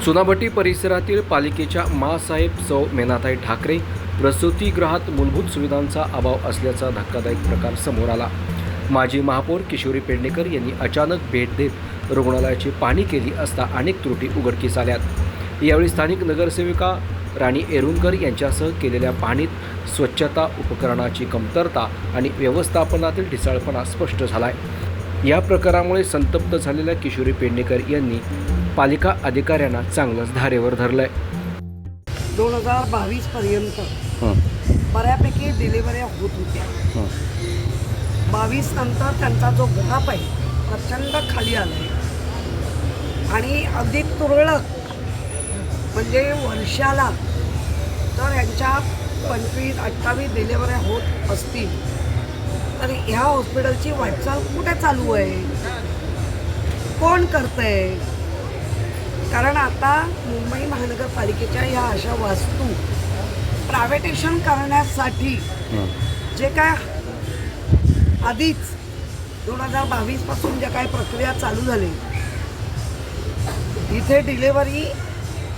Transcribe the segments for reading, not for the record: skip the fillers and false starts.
चुनाभट्टी परिसरातील पालिकेच्या माँसाहेब सौ मेनाताई ठाकरे प्रसूतीगृहात मूलभूत सुविधांचा अभाव असल्याचा धक्कादायक प्रकार समोर आला। माजी महापौर किशोरी पेडणेकर यांनी अचानक भेट देत रुग्णालयाची पाहणी केली असता अनेक त्रुटी उघडकीस आल्यात। यावेळी स्थानिक नगरसेविका राणी एरुणकर यांच्यासह केलेल्या पाहणीत स्वच्छता, उपकरणाची कमतरता आणि व्यवस्थापनातील ढिसाळपणा स्पष्ट झालाय। या प्रकारामुळे संतप्त झालेल्या किशोरी पेडणेकर यांनी पालिका अधिकाऱ्यांना चांगलंच धारेवर धरलंय। 2022 पर्यंत बऱ्यापैकी डिलिव्हऱ्या होत होत्या। 22 नंतर त्यांचा जो ग्राफ आहे प्रचंड खाली आलाय आणि अगदी तुरळक म्हणजे वर्षाला जर यांच्या 25-28 डिलिव्हऱ्या होत असतील तर ह्या हॉस्पिटलची वाटचाल कुठे चालू आहे, कोण करतंय? कारण आता मुंबई महानगरपालिकेच्या ह्या अशा वास्तू प्रायव्हेटेशन करण्यासाठी जे काय आधीच 2022 पासून ज्या काही प्रक्रिया चालू झाली, इथे डिलेवरी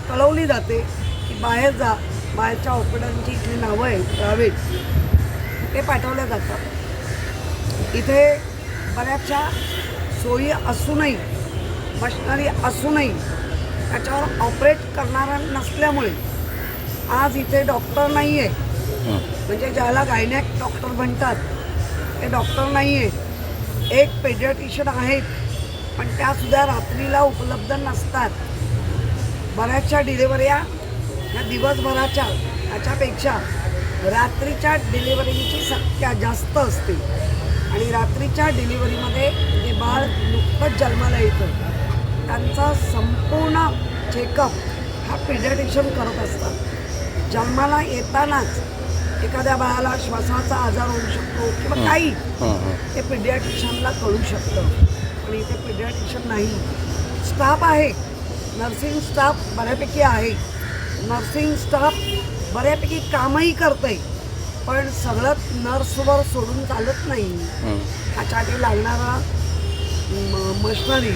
कळवली जाते की बाहेर जा, बाहेरच्या हॉस्पिटलची इथली नावं आहेत प्रायव्हेट, ते पाठवल्या जातात। इथे बऱ्याचशा सोयी असूनही, मशिनरी असूनही त्याच्यावर ऑपरेट करणारा नसल्यामुळे आज इथे डॉक्टर नाही आहे, म्हणजे ज्याला गायनॅक डॉक्टर म्हणतात ते डॉक्टर नाही आहे। एक पेडियाट्रिशियन आहेत पण त्यासुद्धा रात्रीला उपलब्ध नसतात। बऱ्याचशा डिलिव्हऱ्या ह्या दिवसभराच्या याच्यापेक्षा रात्रीच्या डिलिव्हरीची संख्या जास्त असते आणि रात्रीच्या डिलिव्हरीमध्ये जे बाळ नुकतंच जन्माला येतं त्यांचा संपूर्ण चेकअप हा पेडियाट्रिशियन करत असतात। जन्माला येतानाच एखाद्या बाळाला श्वासाचा आजार होऊ शकतो किंवा काही ते पेडियाट्रिशियनला कळू शकतं, पण इथे पेडियाट्रिशियन नाही। स्टाफ आहे, नर्सिंग स्टाफ बऱ्यापैकी आहे, नर्सिंग स्टाफ बऱ्यापैकी कामही करते, पण सगळंच नर्सवर सोडून चालत नाही। त्याच्यासाठी लागणारा मशिनरी,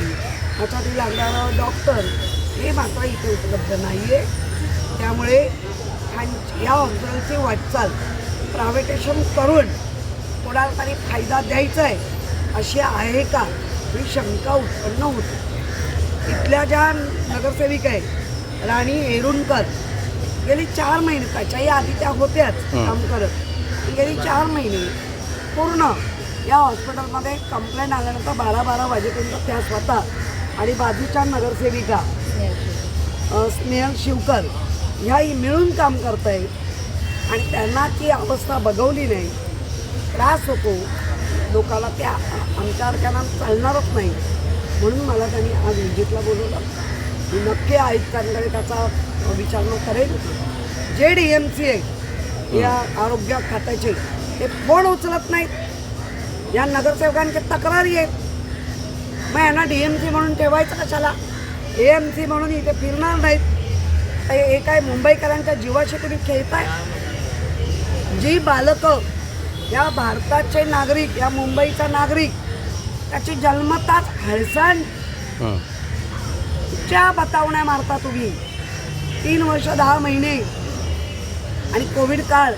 त्याच्यासाठी लागणारा डॉक्टर हे मात्र इथे उपलब्ध नाही आहे। त्यामुळे या हॉस्पिटलची वाटचाल प्रायव्हेटेशन करून कोणाला तरी फायदा द्यायचा आहे अशी आहे का ही शंका उत्पन्न होते। इथल्या ज्या नगरसेविका आहे राणी एरुणकर, गेली 4 महिने, त्याच्याही आधी त्या होत्याच काम करत, गेली 4 महिने पूर्ण या हॉस्पिटलमध्ये कंप्लेंट आल्यानंतर 12-12 वाजेपर्यंत त्या स्वतः आणि बाजूच्या नगरसेविका स्नेहल शिवकर ह्याही मिळून काम करत आहेत आणि त्यांना ती अवस्था बघवली नाही, त्रास होतो लोकाला, त्या आमच्यासारख्यांना चालणारच नाही। म्हणून मला त्यांनी आज विजिटला बोलवलं। मी नक्की आयुक्तांकडे त्याचा विचारणा करेल। जे DMC आहे या आरोग्य खात्याचे ते फोन उचलत नाहीत, या नगरसेवकांच्या तक्रारी आहेत, मग यांना DMC म्हणून ठेवायचं कशाला? AMC म्हणून इथे फिरणार नाहीत। हे काय मुंबईकरांच्या जीवाशी तुम्ही खेळताय? जी बालकं या भारताचे नागरिक, या मुंबईचा नागरिक, त्याची जन्मताच हळसाण च्या बतावण्या मारता तुम्ही। 3 वर्ष 10 महिने आणि कोविड काळ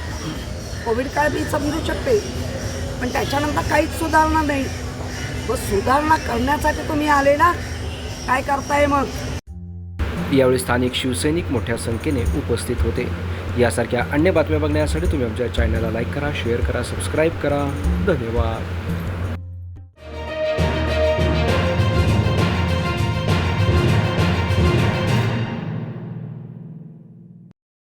मी समजू शकते, पण त्याच्यानंतर काहीच सुधारणा नाही। मग सुधारणा करण्यासाठी तुम्ही आले ना, काय करताय मग? यावेळी स्थानिक शिवसैनिक मोठ्या संख्येने उपस्थित होते। यासारख्या अन्य बातम्या बघण्यासाठी तुम्ही आमच्या चॅनलला लाईक करा, शेअर करा, सबस्क्राईब करा। धन्यवाद।